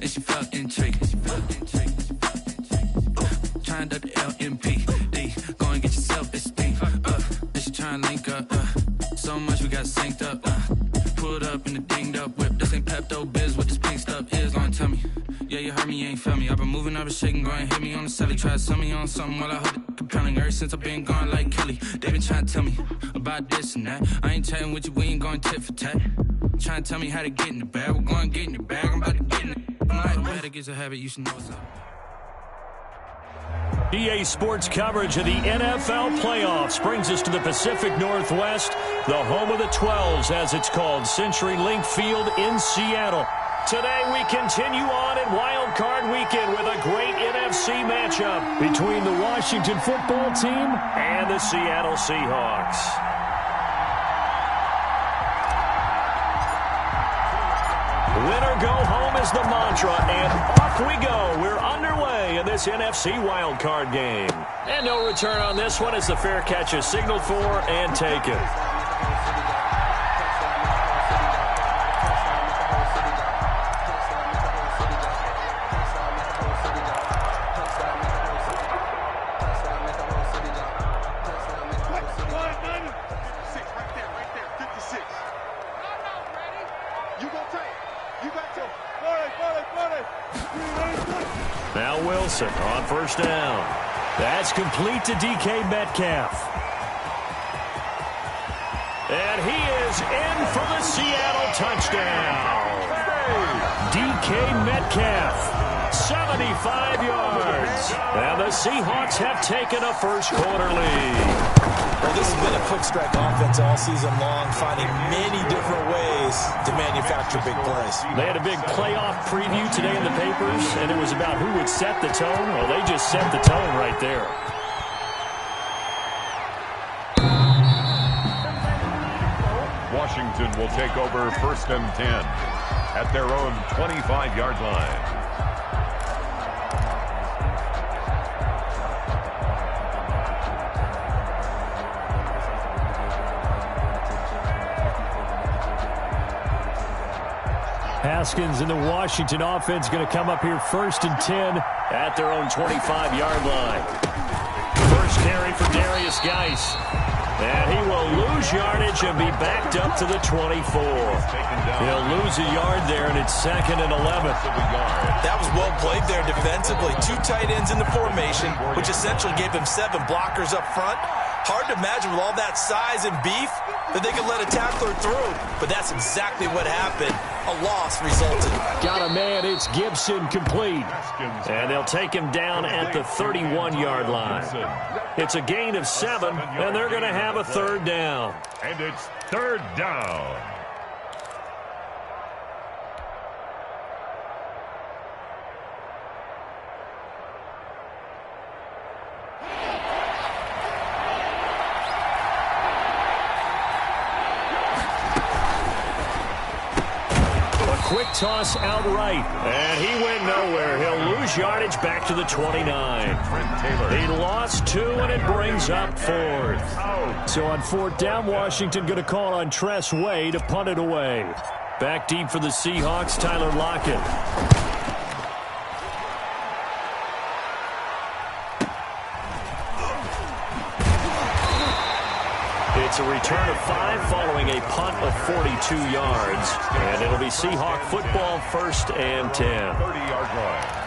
and she felt intrigued. Trying to the LMP, go and get your self-esteem. And she trying to link up, so much we got synced up. Pulled up in the dinged up whip. This ain't Pepto Biz, what this pink stuff is. Long tell me, yeah, you heard me, you ain't felt me. I've been moving, I've been shaking, go and hit me on the celly. Try to sell me on something while I hold it compelling. Ever since I've been gone like Kelly, they been trying to tell me about this and that. I ain't chatting with you, we ain't going tit for tat. Trying to tell me how to get in the bag. We're going to get in the bag, I'm about to get in it. I'm like, better get a habit, you should know what's up. EA Sports coverage of the NFL playoffs brings us to the Pacific Northwest, the home of the 12s, as it's called, CenturyLink Field in Seattle. Today we continue on in Wild Card Weekend with a great NFC matchup between the Washington football team and the Seattle Seahawks. Winner go home is the mantra, and off we go. We're underway in this NFC wildcard game. And no return on this one as the fair catch is signaled for and taken. Now Wilson on first down. That's complete to DK Metcalf. And he is in for the Seattle touchdown. DK Metcalf, 75 yards. And the Seahawks have taken a first-quarter lead. Well, this has been a quick strike offense all season long, finding many different ways to manufacture big plays. They had a big playoff preview today in the papers, and it was about who would set the tone. Well, they just set the tone right there. Washington will take over 1st and 10 at their own 25-yard line. Haskins and the Washington offense going to come up here 1st and 10 at their own 25-yard line. First carry for Darius Geis. And he will lose yardage and be backed up to the 24. He'll lose a yard there, and it's 2nd and 11. That was well played there defensively. 2 tight ends in the formation, which essentially gave him 7 blockers up front. Hard to imagine with all that size and beef that they could let a tackler through, but that's exactly what happened. A loss resulted. Got a man, it's Gibson complete. And they'll take him down at the 31-yard line. It's a gain of 7, and they're going to have a 3rd down. And it's 3rd down. Quick toss outright, and he went nowhere. He'll lose yardage back to the 29. He lost 2, and it brings up 4th. So on 4th down, Washington going to call on Tress Way to punt it away. Back deep for the Seahawks, Tyler Lockett. It's a return of 5 following a punt of 42 yards. And it'll be Seahawk football 1st and 10. 30-yard line.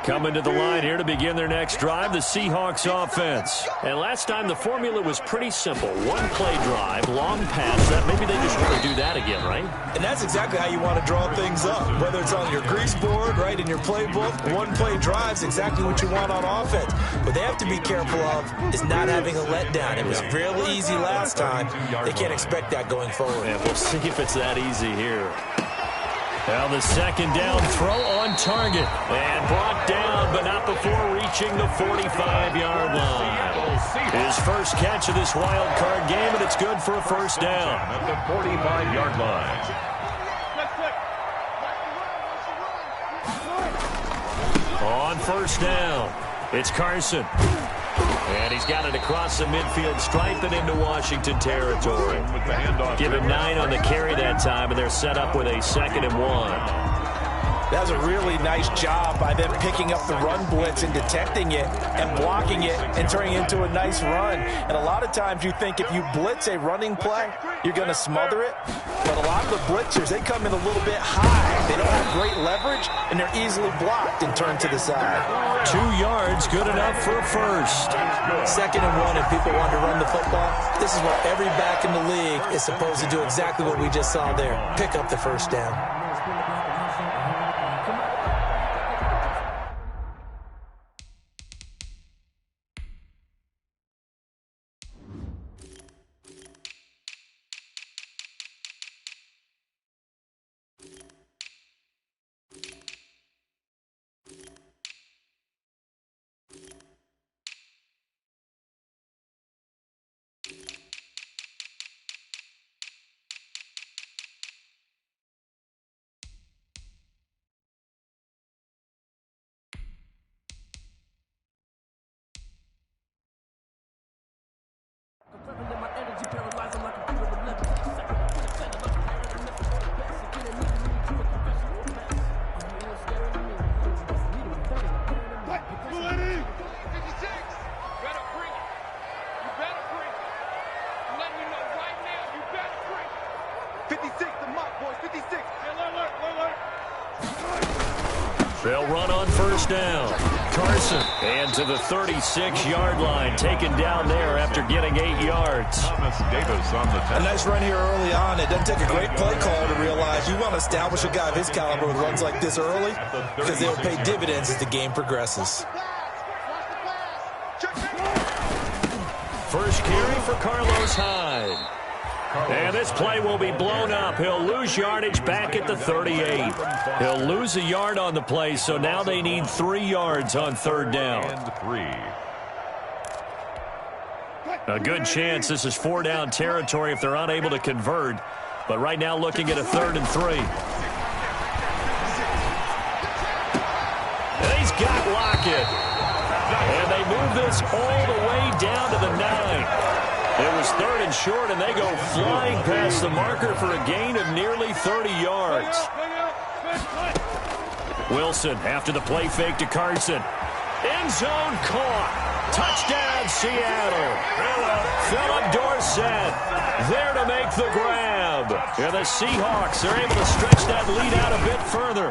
Coming to the line here to begin their next drive, the Seahawks offense. And last time the formula was pretty simple. 1-play drive, long pass. That maybe they just want to do that again, right? And that's exactly how you want to draw things up. Whether it's on your grease board, right, in your playbook, 1-play drive's exactly what you want on offense. What they have to be careful of is not having a letdown. It was really easy last time. They can't expect that going forward. And we'll see if it's that easy here. Now the 2nd down throw on target. And brought down, but not before reaching the 45-yard line. His first catch of this wild card game, and it's good for a 1st down. At the 45-yard line. On 1st down, it's Carson. And he's got it across the midfield stripe and into Washington territory. Give him 9 on the carry that time, and they're set up with a 2nd and 1. That was a really nice job by them picking up the run blitz and detecting it and blocking it and turning it into a nice run. And a lot of times you think if you blitz a running play, you're going to smother it. But a lot of the blitzers, they come in a little bit high. They don't have great leverage, and they're easily blocked and turned to the side. 2 yards, good enough for a first. 2nd and 1, and people want to run the football. This is what every back in the league is supposed to do, exactly what we just saw there. Pick up the first down. They'll run on first down. Carson, and to the 36-yard line, taken down there after getting 8 yards. Thomas Davis on the 10. A nice run here early on. It doesn't take a great play call to realize you want to establish a guy of his caliber with runs like this early because they'll pay dividends as the game progresses. First carry for Carlos Hyde. And this play will be blown up. He'll lose yardage back at the 38. He'll lose a yard on the play, so now they need 3 yards on 3rd down. A good chance this is 4-down territory if they're unable to convert. But right now looking at a 3rd and 3. And he's got Lockett. And they move this all the way down to the 9. It was 3rd and short, and they go flying past the marker for a gain of nearly 30 yards. Wilson after the play fake to Carson. End zone caught. Touchdown, Seattle. Philip Dorsett there to make the grab. And the Seahawks are able to stretch that lead out a bit further.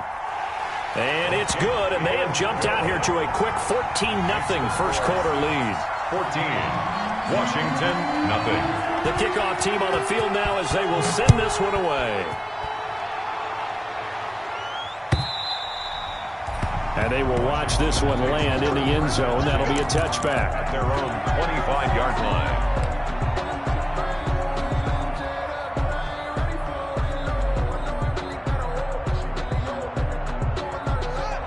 And it's good, and they have jumped out here to a quick 14-0 first quarter lead. 14. Washington, nothing. The kickoff team on the field now as they will send this one away. And they will watch this one land in the end zone. That'll be a touchback. At their own 25-yard line.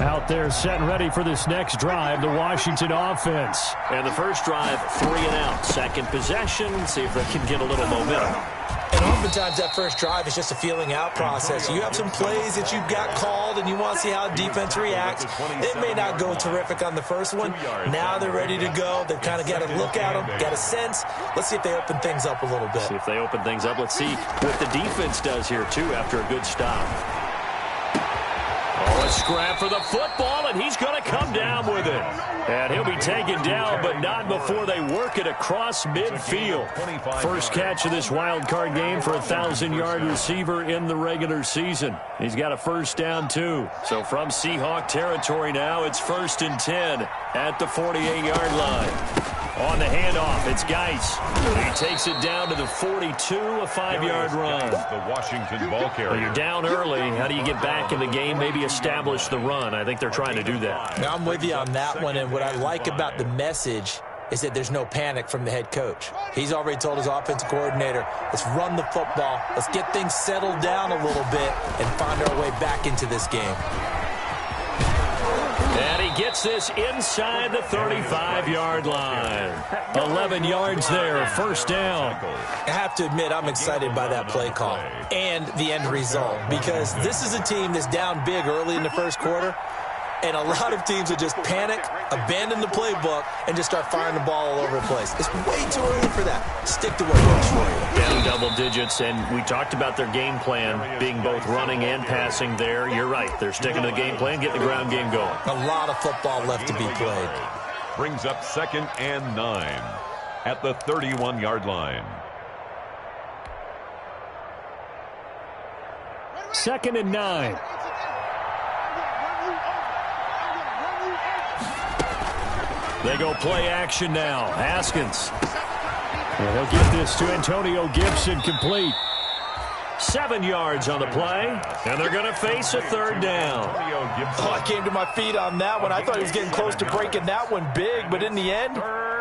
Out there set and ready for this next drive, the Washington offense. And the first drive, 3 and out. Second possession, see if they can get a little momentum. And oftentimes that first drive is just a feeling out process. You have some plays that you've got called and you want to see how defense reacts. It may not go terrific on the first one. Now they're ready to go. They've kind of got a look at them, got a sense. Let's see if they open things up a little bit. See if they open things up. Let's see what the defense does here, too, after a good stop. Oh, a scrap for the football, and he's going to come down with it. And he'll be taken down, but not before they work it across midfield. First catch of this wild card game for a 1,000-yard receiver in the regular season. He's got a first down, too. So from Seahawk territory now, it's 1st and 10 at the 48-yard line. On the handoff, it's Geis. He takes it down to the 42, a 5-yard run. The Washington ball carrier. Well, you're down early. How do you get back in the game? Maybe establish the run. I think they're trying to do that. Now, I'm with you on that one, and what I like about the message is that there's no panic from the head coach. He's already told his offensive coordinator, let's run the football, let's get things settled down a little bit and find our way back into this game. And he gets this inside the 35-yard line. 11 yards there, first down. I have to admit, I'm excited by that play call and the end result because this is a team that's down big early in the first quarter, And a lot of teams will just panic, abandon the playbook, and just start firing the ball all over the place. It's way too early for that. Stick to what works for you. Down double digits, and we talked about their game plan being both running and passing there. You're right. They're sticking to the game plan, getting the ground game going. A lot of football left to be played. Brings up 2nd and 9 at the 31-yard line. 2nd and 9. They go play action now. Haskins. And he'll get this to Antonio Gibson complete. 7 yards on the play, and they're going to face a 3rd down. Oh, I came to my feet on that one. I thought he was getting close to breaking that one big, but in the end,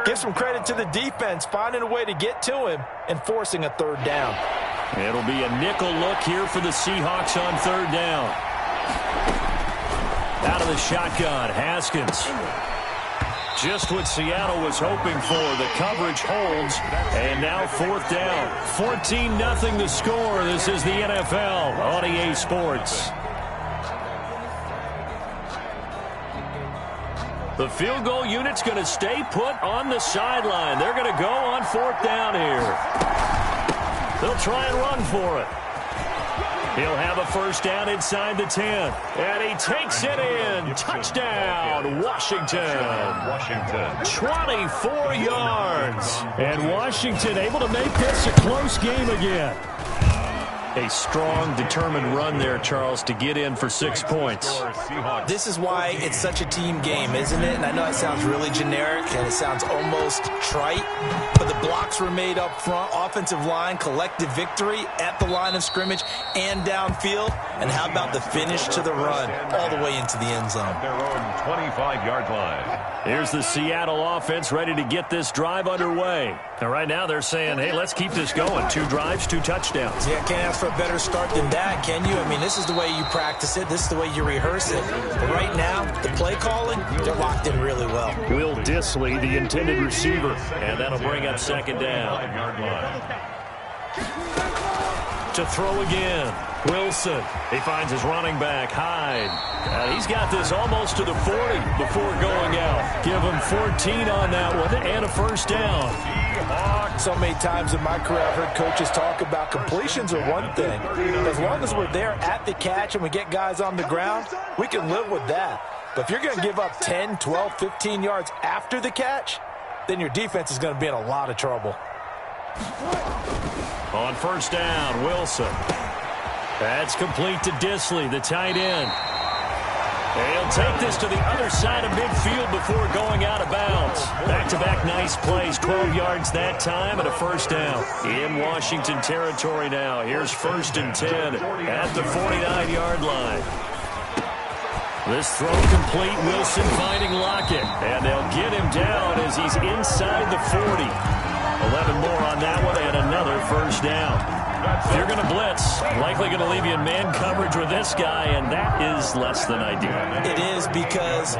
give some credit to the defense, finding a way to get to him and forcing a 3rd down. It'll be a nickel look here for the Seahawks on 3rd down. Out of the shotgun, Haskins. Just what Seattle was hoping for. The coverage holds, and now 4th down. 14-0 the score. This is the NFL on EA Sports. The field goal unit's going to stay put on the sideline. They're going to go on 4th down here. They'll try and run for it. He'll have a 1st down inside the 10. And he takes it in. Touchdown, Washington. 24 yards. And Washington able to make this a close game again. A strong, determined run there, Charles, to get in for 6 points. This is why it's such a team game, isn't it? And I know it sounds really generic and it sounds almost trite, but the blocks were made up front. Offensive line, collective victory at the line of scrimmage and downfield. And how about the finish to the run all the way into the end zone? Their own 25-yard line. Here's the Seattle offense ready to get this drive underway. And right now they're saying, hey, let's keep this going. 2 drives, 2 touchdowns. Yeah, can't ask for a better start than that, can you? I mean, this is the way you practice it. This is the way you rehearse it. But right now, the play calling, they're locked in really well. Will Dissly, the intended receiver. And that'll bring up 2nd down. To throw again. Wilson. He finds his running back, Hyde. He's got this almost to the 40 before going out. Give him 14 on that one and a 1st down. So many times in my career I've heard coaches talk about completions are one thing. As long as we're there at the catch and we get guys on the ground, we can live with that. But if you're going to give up 10, 12, 15 yards after the catch, then your defense is going to be in a lot of trouble. On 1st down, Wilson. That's complete to Dissly, the tight end. He'll take this to the other side of midfield before going out of bounds. Back-to-back nice plays, 12 yards that time and a 1st down. In Washington territory now. Here's 1st and 10 at the 49-yard line. This throw complete, Wilson finding Lockett. And they'll get him down as he's inside the 40. 11 more on that one and another 1st down. If you're going to blitz, likely going to leave you in man coverage with this guy, and that is less than ideal. It is, because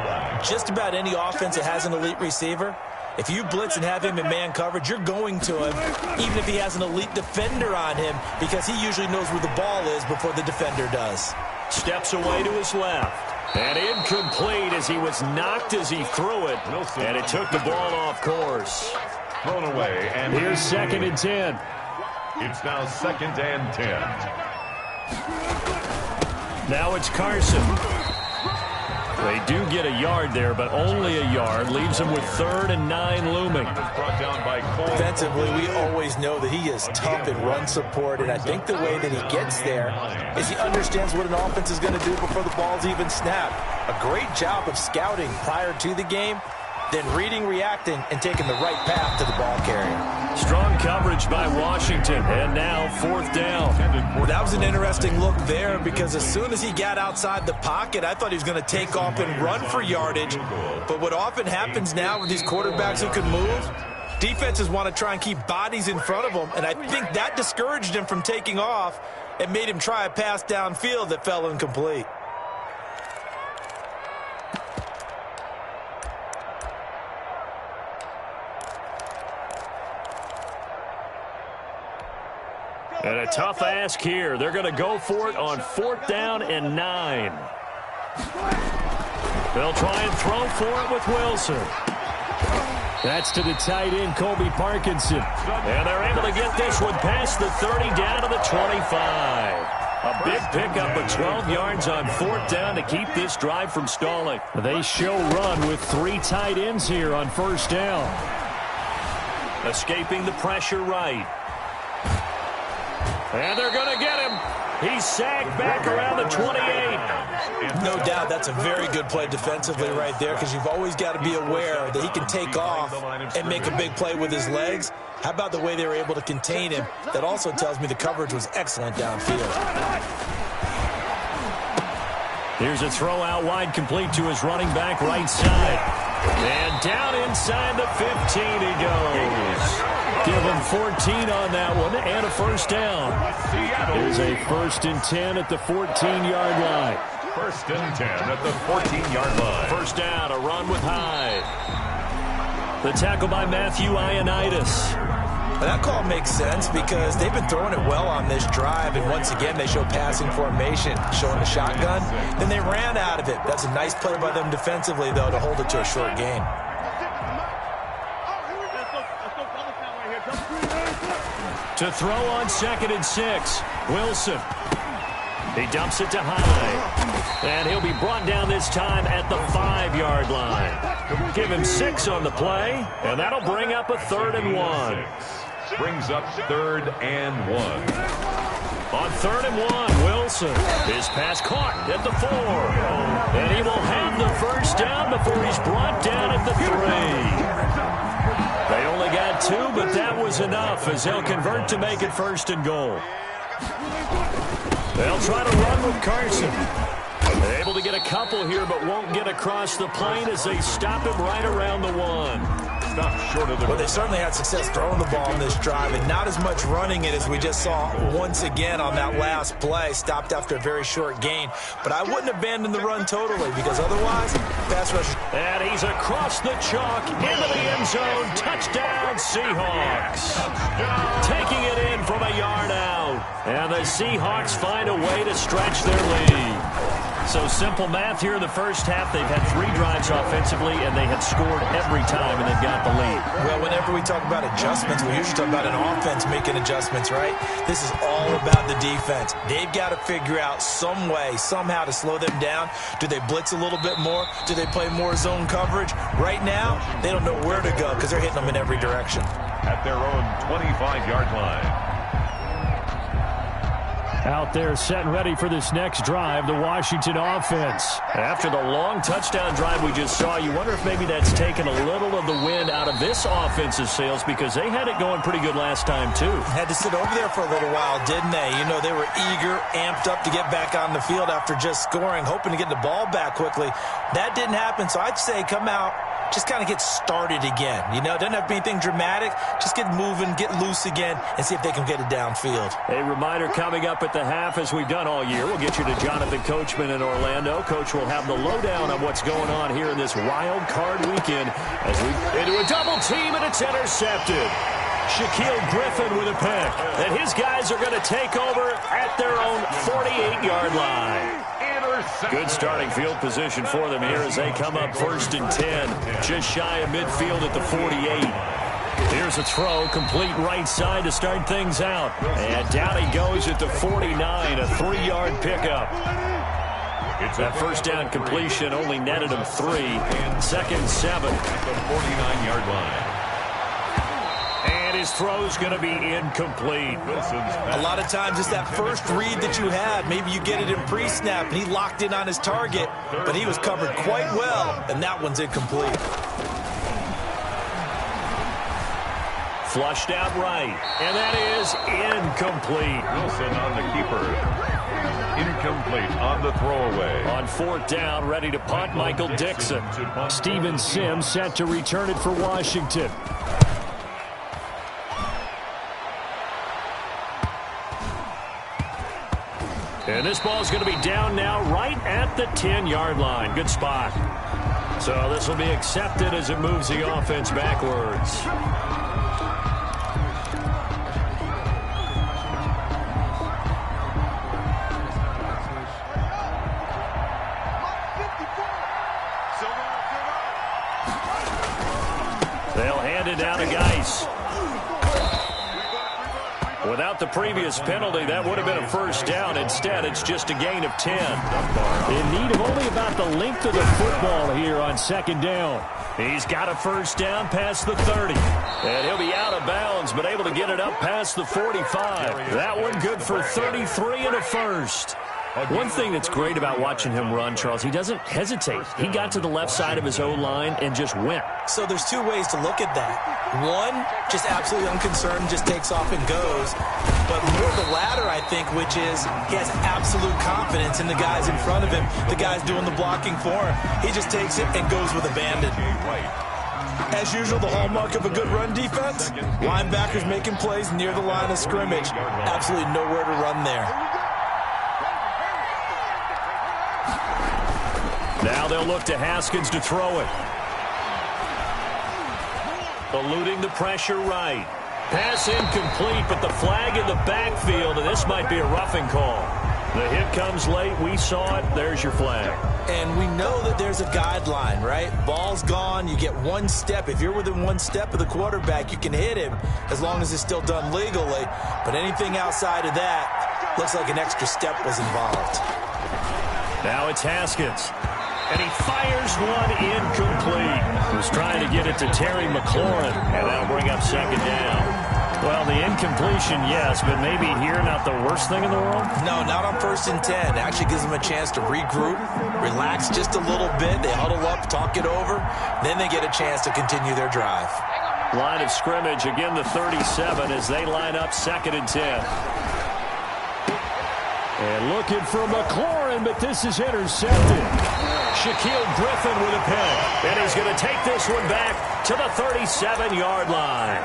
just about any offense that has an elite receiver, if you blitz and have him in man coverage, you're going to him, even if he has an elite defender on him, because he usually knows where the ball is before the defender does. Steps away to his left. And incomplete as he was knocked as he threw it, and it took the ball off course. Thrown away, and here's 2nd and 10. It's now 2nd and 10. Now it's Carson. They do get a yard there, but only a yard. Leaves them with 3rd and 9 looming. Defensively, we always know that he is tough in run support, and I think the way that he gets there is he understands what an offense is going to do before the ball's even snapped. A great job of scouting prior to the game, then reading, reacting, and taking the right path to the ball carrier. Strong coverage by Washington, and now 4th down. That was an interesting look there, because as soon as he got outside the pocket, I thought he was going to take off and run for yardage. But what often happens now with these quarterbacks who can move, defenses want to try and keep bodies in front of them, and I think that discouraged him from taking off and made him try a pass downfield that fell incomplete. And a tough ask here. They're going to go for it on 4th down and 9. They'll try and throw for it with Wilson. That's to the tight end, Colby Parkinson. And they're able to get this one past the 30 down to the 25. A big pickup of 12 yards on 4th down to keep this drive from stalling. They show run with 3 tight ends here on 1st down. Escaping the pressure right. And they're going to get him. He's sagged back around the 28. No doubt that's a very good play defensively right there, because you've always got to be aware that he can take off and make a big play with his legs. How about the way they were able to contain him? That also tells me the coverage was excellent downfield. Here's a throw out wide, complete to his running back right side. And down inside the 15 he goes. Give him 14 on that one and a 1st down. Here's a 1st and 10 at the 14-yard line. 1st and 10 at the 14-yard line. 1st down, a run with Hyde. The tackle by Matthew Ioannidis. That call makes sense because they've been throwing it well on this drive, and once again they show passing formation, showing the shotgun. Then they ran out of it. That's a nice play by them defensively, though, to hold it to a short gain. To throw on 2nd and 6, Wilson. He dumps it to Hyde. And he'll be brought down this time at the 5-yard line. Give him 6 on the play, and that'll bring up a 3rd and 1. Brings up 3rd and 1. On 3rd and 1, Wilson. His pass caught at the 4. And he will have the 1st down before he's brought down at the 3. They only got 2, but that was enough as they'll convert to make it 1st and goal. They'll try to run with Carson. They're able to get a couple here, but won't get across the plane as they stop him right around the 1. Short of the well, they certainly had success throwing the ball on this drive, and not as much running it as we just saw once again on that last play. Stopped after a very short gain. But I wouldn't abandon the run totally, because otherwise, pass rush. And he's across the chalk into the end zone. Touchdown, Seahawks. Taking it in from a yard out. And the Seahawks find a way to stretch their lead. So simple math here in the 1st half. They've had 3 drives offensively, and they have scored every time, and they've got the lead. Well, whenever we talk about adjustments, we usually talk about an offense making adjustments, right? This is all about the defense. They've got to figure out some way, somehow to slow them down. Do they blitz a little bit more? Do they play more zone coverage? Right now, they don't know where to go because they're hitting them in every direction. At their own 25-yard line. Out there set and ready for this next drive, the Washington offense. After the long touchdown drive we just saw, you wonder if maybe that's taken a little of the wind out of this offensive sails, because they had it going pretty good last time, too. Had to sit over there for a little while, didn't they? You know, they were eager, amped up to get back on the field after just scoring, hoping to get the ball back quickly. That didn't happen, so I'd say come out, just kind of get started again. You know, doesn't have to be anything dramatic. Just get moving, get loose again, and see if they can get it downfield. A reminder coming up at the half, as we've done all year. We'll get you to Jonathan Coachman in Orlando. Coach will have the lowdown on what's going on here in this wild card weekend as we into a double team, and it's intercepted. Shaquille Griffin with a pick. And his guys are going to take over at their own 48-yard line. Good starting field position for them here as they come up 1st and 10. Just shy of midfield at the 48. Here's a throw, complete right side to start things out. And down he goes at the 49, a 3-yard pickup. That 1st down completion only netted him 3. 2nd and 7. At the 49-yard line. His throw's going to be incomplete. A lot of times it's that first read that you have. Maybe you get it in pre-snap, and he locked in on his target, but he was covered quite well, and that one's incomplete. Flushed out right, and that is incomplete. Wilson on the keeper. Incomplete on the throwaway. On 4th down, ready to punt, Michael Dixon. Steven Sims set to return it for Washington. And this ball is going to be down now right at the 10-yard line. Good spot. So this will be accepted as it moves the offense backwards. it down to Geis. Without the previous penalty, that would have been a first down. Instead, it's just a gain of 10. In need of only about the length of the football here on second down. He's got a first down past the 30. And he'll be out of bounds, but able to get it up past the 45. That one good for 33 and a first. One thing that's great about watching him run, Charles, he doesn't hesitate. He got to the left side of his O-line and just went. So there's two ways to look at that. One, just absolutely unconcerned, just takes off and goes. But more the latter, I think, which is he has absolute confidence in the guys in front of him, the guys doing the blocking for him. He just takes it and goes with abandon. As usual, the hallmark of a good run defense, linebackers making plays near the line of scrimmage. Absolutely nowhere to run there. Now they'll look to Haskins to throw it. Eluding the pressure right. Pass incomplete, but the flag in the backfield, and this might be a roughing call. The hit comes late. We saw it. There's your flag. And we know that there's a guideline, right? Ball's gone. You get one step. If you're within one step of the quarterback, you can hit him as long as it's still done legally. But anything outside of that looks like an extra step was involved. Now it's Haskins. And he fires one incomplete. He was trying to get it to Terry McLaurin, and that'll bring up second down. Well, the incompletion, yes, but maybe here not the worst thing in the world? No, not on 1st and 10. Actually gives them a chance to regroup, relax just a little bit. They huddle up, talk it over. Then they get a chance to continue their drive. Line of scrimmage, again the 37 as they line up 2nd and 10. And looking for McLaurin, but this is intercepted. Shaquille Griffin with a pick. And he's going to take this one back to the 37-yard line.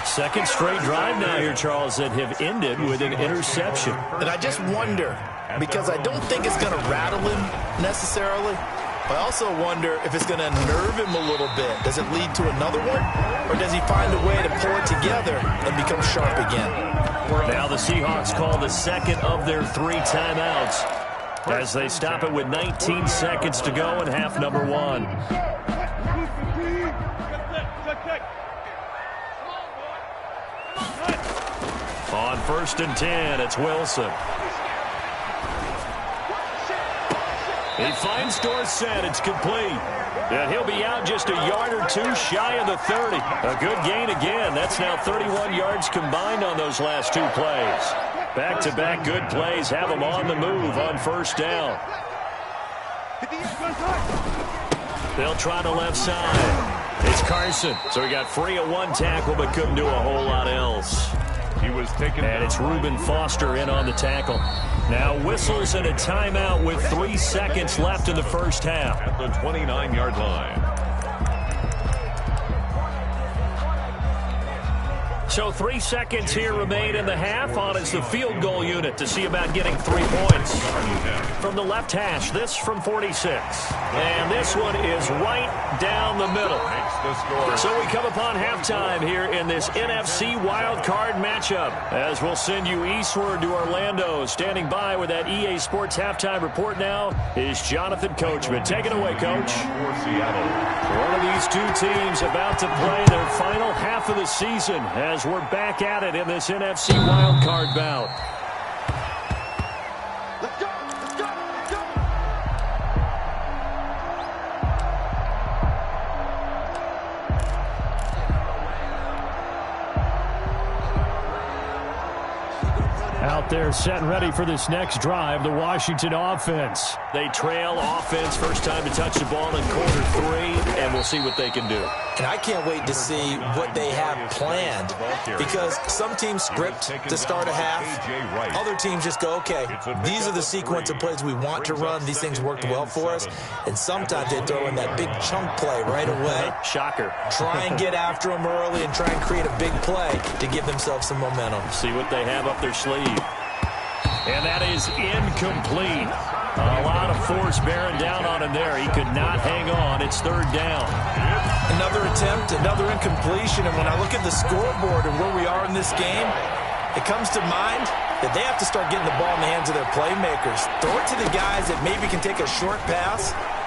Second straight drive now here, Charles, that have ended with an interception. And I just wonder, because I don't think it's going to rattle him necessarily. I also wonder if it's going to nerve him a little bit. Does it lead to another one? Or does he find a way to pull it together and become sharp again? Now the Seahawks call the second of their 3 timeouts as they stop it with 19 seconds to go in half number 1. On 1st and 10, it's Wilson. He finds Dorsett. It's complete. And he'll be out just a yard or two shy of the 30. A good gain again. That's now 31 yards combined on those last 2 plays. Back-to-back good plays have them on the move on 1st down. They'll try the left side. It's Carson. So he got free of 1 tackle but couldn't do a whole lot else. He was taken and it's Reuben Foster in on the tackle. Now whistles and a timeout with 3 seconds left in the first half. At the 29-yard line. So 3 seconds here remain in the half. On is the field goal unit to see about getting 3 points. From the left hash, this from 46. And this one is right down the middle. So we come upon halftime here in this NFC wildcard matchup. As we'll send you eastward to Orlando. Standing by with that EA Sports halftime report now is Jonathan Coachman. Take it away, Coach. One of these 2 teams about to play their final half of the season as we're back at it in this NFC wildcard bout. Let's go! Let's go! Let's go! Out there set and ready for this next drive, the Washington offense. They trail offense, first time to touch the ball in quarter 3, and we'll see what they can do. And I can't wait to see what they have planned, because some teams script to start a half. Other teams just go, okay, these are the sequence of plays we want to run. These things worked well for us. And sometimes they throw in that big chunk play right away. Shocker. Try and get after them early and try and create a big play to give themselves some momentum. See what they have up their sleeve. And that is incomplete. A lot of force bearing down on him there. He could not hang on. It's 3rd down. Another attempt, another incompletion. And when I look at the scoreboard and where we are in this game, it comes to mind that they have to start getting the ball in the hands of their playmakers. Throw it to the guys that maybe can take a short pass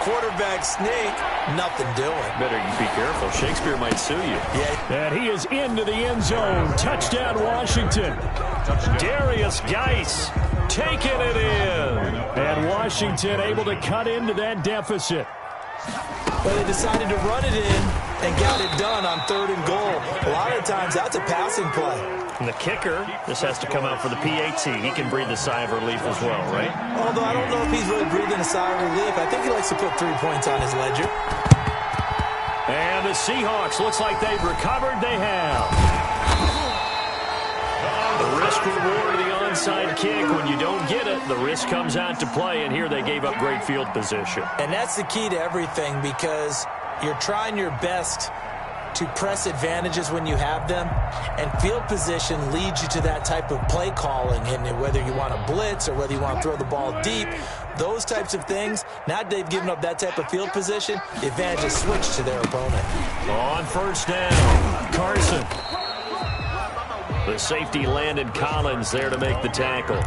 quarterback sneak, nothing doing. Better be careful. Shakespeare might sue you. Yeah. And he is into the end zone. Touchdown, Washington. Darius Geis taking it in. And Washington able to cut into that deficit. But they decided to run it in and got it done on 3rd and goal. A lot of times, that's a passing play. And the kicker, this has to come out for the PAT. He can breathe a sigh of relief as well, right? Although I don't know if he's really breathing a sigh of relief. I think he likes to put 3 points on his ledger. And the Seahawks, looks like they've recovered. They have. The risk reward of the onside kick. When you don't get it, the risk comes out to play. And here they gave up great field position. And that's the key to everything, because you're trying your best to press advantages when you have them, and field position leads you to that type of play calling. And whether you want to blitz or whether you want to throw the ball deep, those types of things, now they've given up that type of field position, the advantage is switched to their opponent. On first down, Carson. The safety Landon Collins there to make the tackle.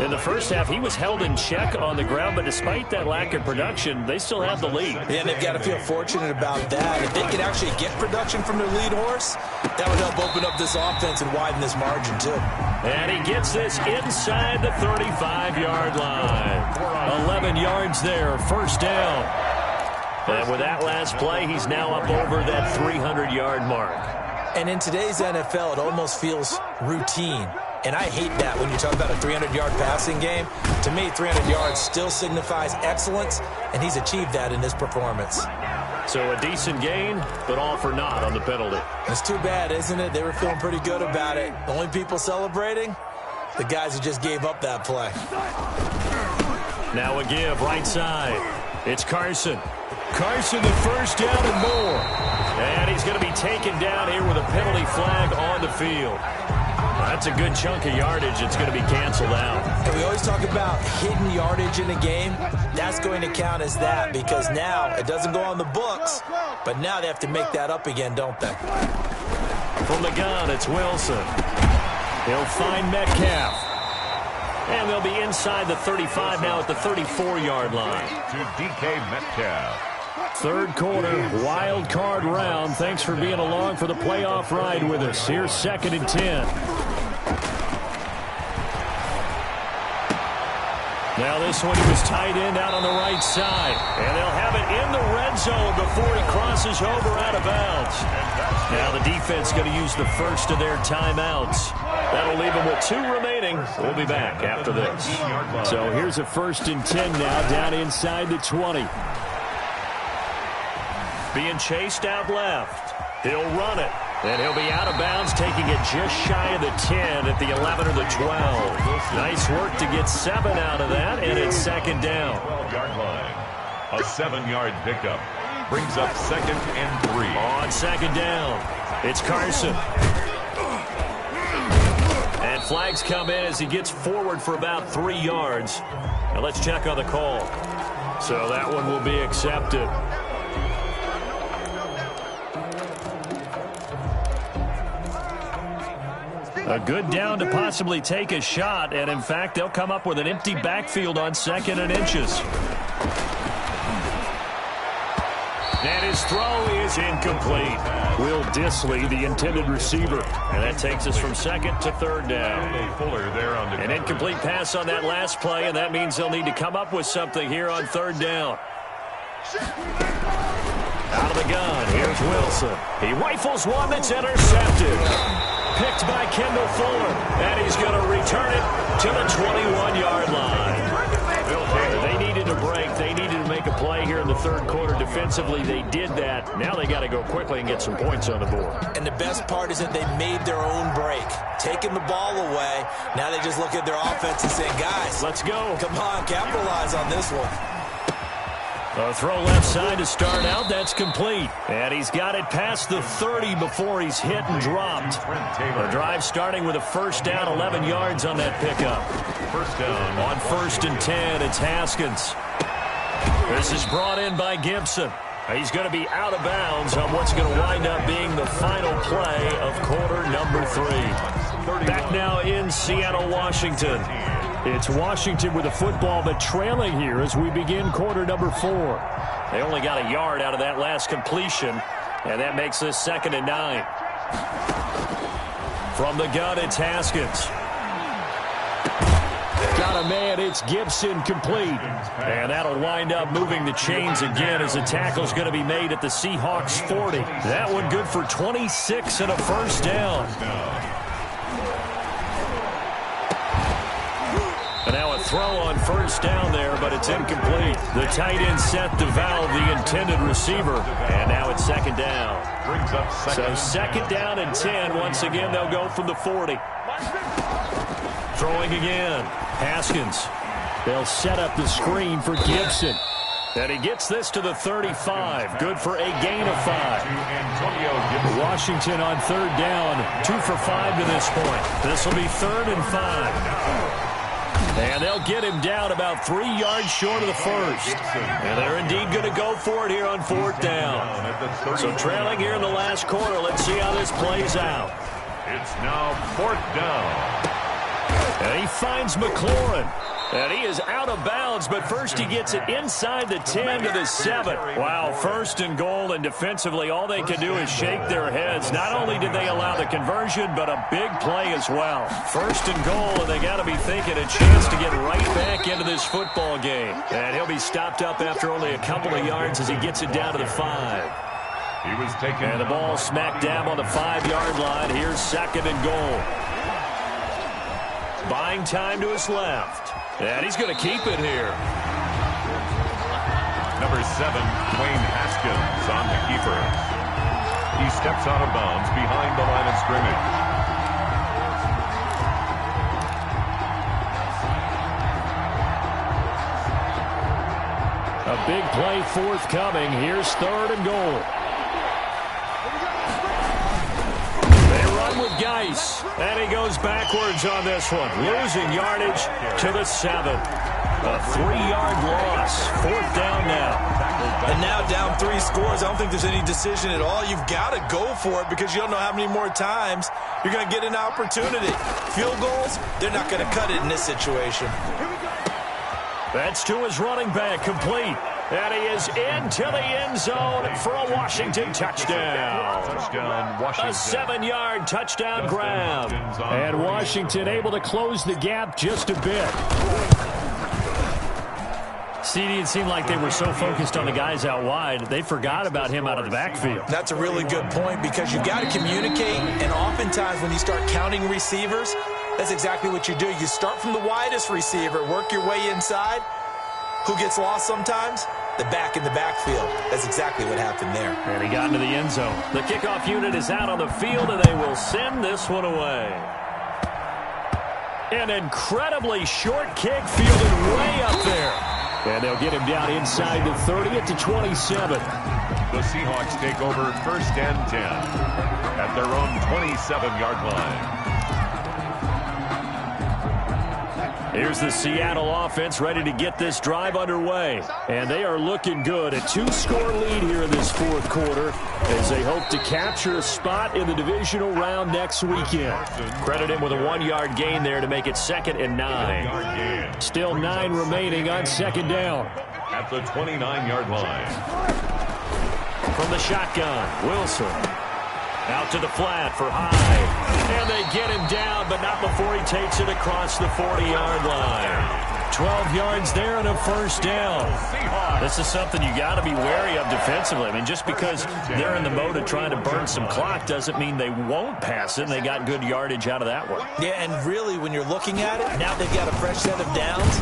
In the first half, he was held in check on the ground, but despite that lack of production, they still have the lead. Yeah, and they've got to feel fortunate about that. If they could actually get production from their lead horse, that would help open up this offense and widen this margin, too. And he gets this inside the 35-yard line. 11 yards there, first down. And with that last play, he's now up over that 300-yard mark. And in today's NFL, it almost feels routine. And I hate that when you talk about a 300-yard passing game. To me, 300 yards still signifies excellence, and he's achieved that in his performance. So a decent gain, but all for naught on the penalty. It's too bad, isn't it? They were feeling pretty good about it. The only people celebrating, the guys who just gave up that play. Now a give, right side. It's Carson. Carson, the first down and more. And he's going to be taken down here with a penalty flag on the field. That's a good chunk of yardage. It's going to be canceled out. And we always talk about hidden yardage in a game. That's going to count as that, because now it doesn't go on the books, but now they have to make that up again, don't they? From the gun, it's Wilson. He'll find Metcalf. And they'll be inside the 35 now at the 34-yard line. To DK Metcalf. Third quarter, wild card round. Thanks for being along for the playoff ride with us. Here's 2nd and 10. Now this one, he was tight end out on the right side. And they'll have it in the red zone before he crosses over out of bounds. Now the defense going to use the first of their timeouts. That'll leave them with 2 remaining. We'll be back after this. So here's a 1st and 10 now, down inside the 20. Being chased out left. He'll run it. And he'll be out of bounds, taking it just shy of the 10 at the 11 or the 12. Nice work to get 7 out of that, and it's 2nd down. 12-yard line. A 7-yard pickup. Brings up 2nd and 3. On 2nd down, it's Carson. And flags come in as he gets forward for about 3 yards. Now let's check on the call. So that one will be accepted. A good down to possibly take a shot, and in fact, they'll come up with an empty backfield on 2nd and inches. And his throw is incomplete. Will Dissly, the intended receiver. And that takes us from 2nd to 3rd down. Fuller there on the An incomplete pass on that last play, and that means they'll need to come up with something here on 3rd down. Out of the gun, here's Wilson. He rifles one that's intercepted. Picked by Kendall Fuller, and he's going to return it to the 21-yard line. They needed a break. They needed to make a play here in the 3rd quarter defensively. They did that. Now they got to go quickly and get some points on the board. And the best part is that they made their own break. Taking the ball away, now they just look at their offense and say, guys, let's go. Come on, capitalize on this one. A throw left side to start out. That's complete. And he's got it past the 30 before he's hit and dropped. The drive starting with a 1st down, 11 yards on that pickup. 1st down. On 1st and 10, it's Haskins. This is brought in by Gibson. He's going to be out of bounds on what's going to wind up being the final play of quarter number 3. Back now in Seattle, Washington. It's Washington with the football, but trailing here as we begin quarter number 4. They only got a yard out of that last completion, and that makes this 2nd and 9. From the gun, it's Haskins. Got a man, it's Gibson, complete. And that'll wind up moving the chains again as the tackle's going to be made at the Seahawks 40. That one good for 26 and a first down. And now a throw on first down there, but it's incomplete. The tight end set to valve the intended receiver. And now it's 2nd down. So 2nd down and 10. Once again, they'll go from the 40. Throwing again. Haskins. They'll set up the screen for Gibson. And he gets this to the 35. Good for a gain of 5. Washington on 3rd down. 2 for 5 to this point. This will be 3rd and 5. And they'll get him down about 3 yards short of the first. And they're indeed going to go for it here on 4th down. So trailing here in the last quarter. Let's see how this plays out. It's now 4th down. And he finds McLaurin. And he is out of bounds, but first he gets it inside the 10 to the 7. Wow, 1st and goal, and defensively all they can do is shake their heads. Not only did they allow the conversion, but a big play as well. 1st and goal, and they got to be thinking a chance to get right back into this football game. And he'll be stopped up after only a couple of yards as he gets it down to the 5. He was taken. And the ball smack dab on the 5-yard line. Here's 2nd and goal. Buying time to his left. And he's going to keep it here. Number 7, Dwayne Haskins on the keeper. He steps out of bounds behind the line of scrimmage. A big play forthcoming. Here's 3rd and goal. With Geis, and he goes backwards on this one, losing yardage to the 7. A 3-yard loss. 4th down now. And now down 3 scores. I don't think there's any decision at all. You've got to go for it because you don't know how many more times you're going to get an opportunity. Field goals, they're not going to cut it in this situation. That's to his running back, complete. And he is into the end zone for a Washington touchdown. A 7-yard touchdown grab. And Washington able to close the gap just a bit. CD, it seemed like they were so focused on the guys out wide, they forgot about him out of the backfield. That's a really good point because you've got to communicate, and oftentimes when you start counting receivers, that's exactly what you do. You start from the widest receiver, work your way inside. Who gets lost sometimes? The back in the backfield. That's exactly what happened there. And he got into the end zone. The kickoff unit is out on the field, and they will send this one away. An incredibly short kick fielded way up there. And they'll get him down inside the 30 at the 27. The Seahawks take over 1st and 10 at their own 27-yard line. Here's the Seattle offense ready to get this drive underway. And they are looking good. A 2-score lead here in this 4th quarter as they hope to capture a spot in the divisional round next weekend. Credit him with a 1-yard gain there to make it 2nd and 9. Still 9 remaining on 2nd down. At the 29-yard line. From the shotgun, Wilson. Out to the flat for Hyde. And they get him down, but not before he takes it across the 40-yard line. 12 yards there and a first down. This is something you got to be wary of defensively. I mean, just because they're in the mode of trying to burn some clock doesn't mean they won't pass it, and they got good yardage out of that one. Yeah, and really, when you're looking at it, now they've got a fresh set of downs.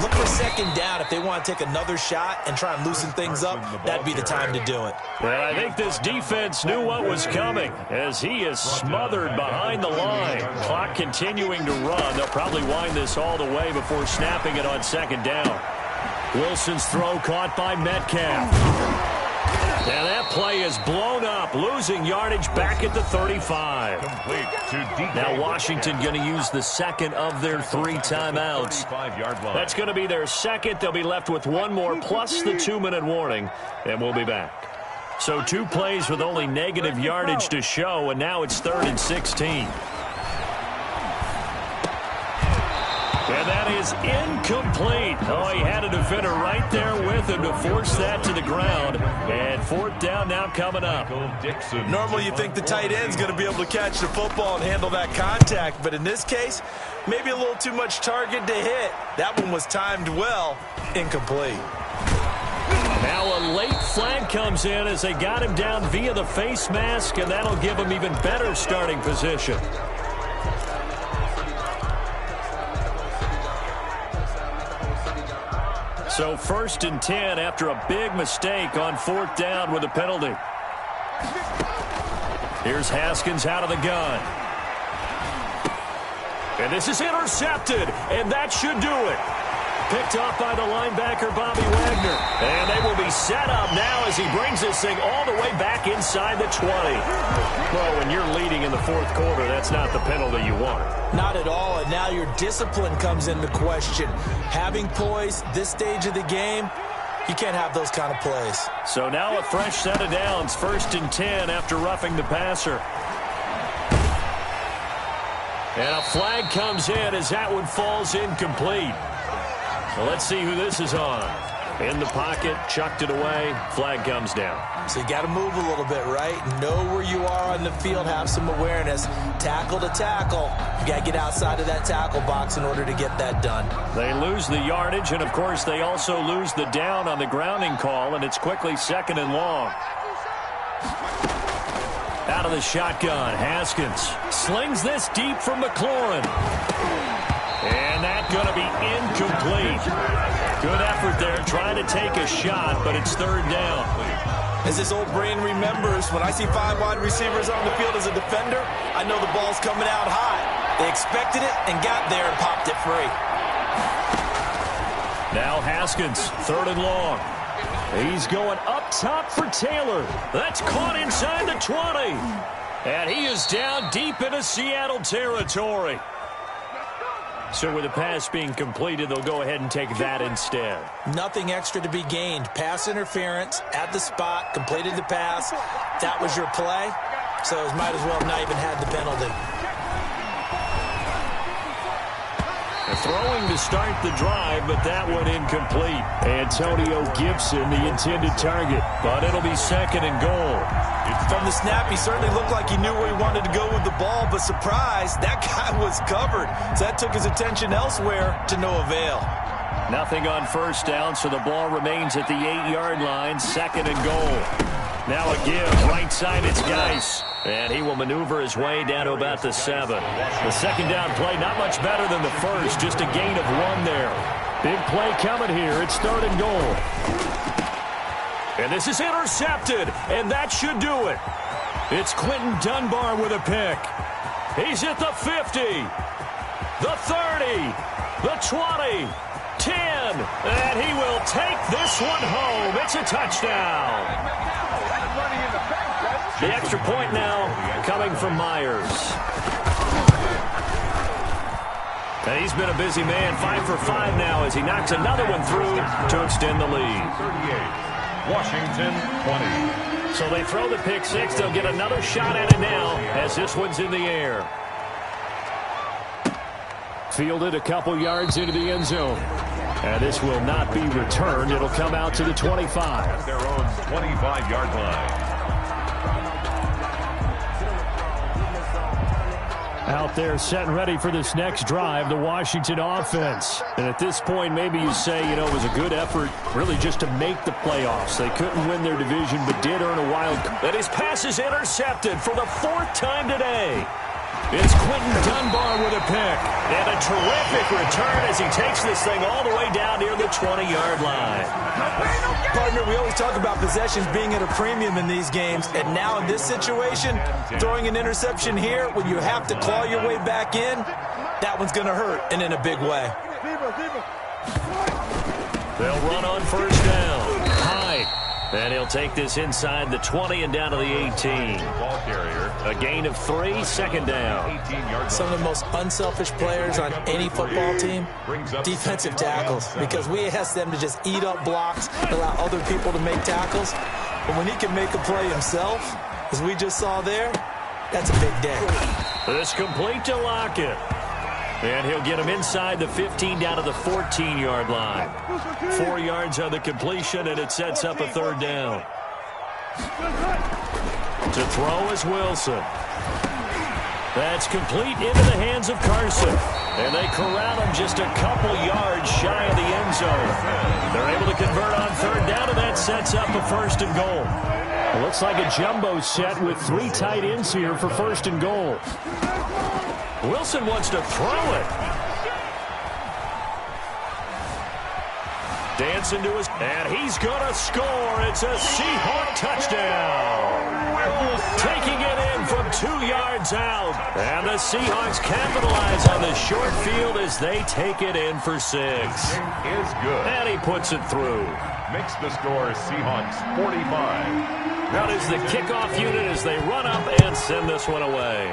Look for 2nd down. If they want to take another shot and try and loosen things up, that'd be the time to do it. Well, I think this defense knew what was coming as he is smothered behind the line. Clock continuing to run. They'll probably wind this all the way before snapping it on 2nd down. Wilson's throw caught by Metcalf. And that play is blown up, losing yardage back at the 35. Now Washington going to use the 2nd of their 3 timeouts. That's going to be their 2nd. They'll be left with 1 more plus the 2-minute warning, and we'll be back. So 2 plays with only negative yardage to show, and now it's 3rd and 16. And that is incomplete. Oh, he had a defender right there with him to force that to the ground. And fourth down now coming up. Normally you think the tight end's going to be able to catch the football and handle that contact, but in this case, maybe a little too much target to hit. That one was timed well, incomplete. Now a late flag comes in as they got him down via the face mask, and that'll give him even better starting position. So 1st and 10 after a big mistake on 4th down with a penalty. Here's Haskins out of the gun. And this is intercepted, and that should do it. Picked off by the linebacker, Bobby Wagner. And they will be set up now as he brings this thing all the way back inside the 20. Well, when you're leading in the 4th quarter, that's not the penalty you want. Not at all, and now your discipline comes into question. Having poise this stage of the game, you can't have those kind of plays. So now a fresh set of downs, 1st and 10 after roughing the passer. And a flag comes in as that one falls incomplete. So let's see who this is on. In the pocket, chucked it away, flag comes down. So you got to move a little bit, right? Know where you are on the field, have some awareness. Tackle to tackle. You got to get outside of that tackle box in order to get that done. They lose the yardage, and of course they also lose the down on the grounding call, and it's quickly 2nd and long. Out of the shotgun, Haskins slings this deep from McLaurin. And that's going to be incomplete. Good effort there, trying to take a shot, but it's 3rd down. As this old brain remembers, when I see 5 wide receivers on the field as a defender, I know the ball's coming out high. They expected it and got there and popped it free. Now Haskins, 3rd and long. He's going up top for Taylor. That's caught inside the 20. And he is down deep into Seattle territory. So with the pass being completed, they'll go ahead and take that instead. Nothing extra to be gained. Pass interference at the spot, completed the pass. That was your play, so it might as well have not even had the penalty. Throwing to start the drive, but that one incomplete. Antonio Gibson, the intended target, but it'll be 2nd and goal. From the snap, he certainly looked like he knew where he wanted to go with the ball, but surprise, that guy was covered. So that took his attention elsewhere to no avail. Nothing on 1st down, so the ball remains at the 8-yard line, 2nd and goal. Now a give, right side, it's Geis. And he will maneuver his way down to about the 7. The 2nd down play, not much better than the first, just a gain of 1 there. Big play coming here, it's 3rd and goal. And this is intercepted, and that should do it. It's Quentin Dunbar with a pick. He's at the 50, the 30, the 20, 10, and he will take this one home. It's a touchdown. The extra point now coming from Myers. And he's been a busy man, 5 for 5 now as he knocks another one through to extend the lead. 38. Washington 20. So they throw the pick 6. They'll get another shot at it now as this one's in the air. Fielded a couple yards into the end zone. And this will not be returned. It'll come out to the 25. At their own 25-yard line. Out there set and ready for this next drive, the Washington offense. And at this point, maybe you say, you know, it was a good effort really just to make the playoffs. They couldn't win their division, but did earn a wild card. And his pass is intercepted for the 4th time today. It's Quentin Dunbar with a pick. And a terrific return as he takes this thing all the way down near the 20-yard line. Partner, we always talk about possessions being at a premium in these games, and now in this situation, throwing an interception here when you have to claw your way back in, that one's going to hurt, and in a big way. They'll run on 1st down. High. And he'll take this inside the 20 and down to the 18. Ball carrier. A gain of 3, 2nd down. Some of the most unselfish players on any football team, defensive tackles, because we ask them to just eat up blocks, allow other people to make tackles. But when he can make a play himself, as we just saw there, that's a big day. This complete to Lockett. And he'll get him inside the 15 down to the 14-yard line. 4 yards on the completion, and it sets up a third down. To throw is Wilson. That's complete into the hands of Carson. And they corral him just a couple yards shy of the end zone. They're able to convert on third down, and that sets up a first and goal. It looks like a jumbo set with 3 tight ends here for first and goal. Wilson wants to throw it. Dancing to his, and he's going to score. It's a Seahawk touchdown. Taking it in from 2 yards out. And the Seahawks capitalize on the short field as they take it in for 6. Is good. And he puts it through. Makes the score Seahawks 45. That is the kickoff unit as they run up and send this one away.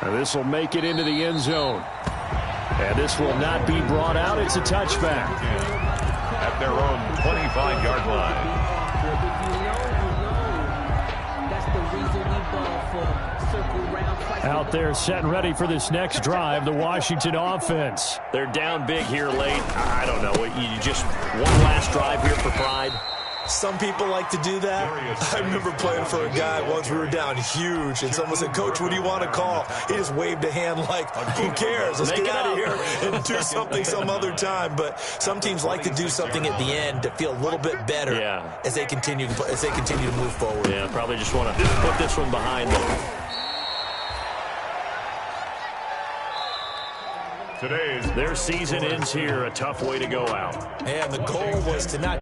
And this will make it into the end zone. And this will not be brought out. It's a touchback. At their own 25-yard line. Out there set and ready for this next drive, the Washington offense. They're down big here late. I don't know. You just one last drive here for pride. Some people like to do that. I remember playing for a guy once. We were down huge, and someone said, "Coach, what do you want to call?" He just waved a hand like, "Who cares? Let's get out of here and do something some other time." But some teams like to do something at the end to feel a little bit better as they continue to move forward. Yeah, probably just want to put this one behind them. Today's their season ends here. A tough way to go out. And the goal was to not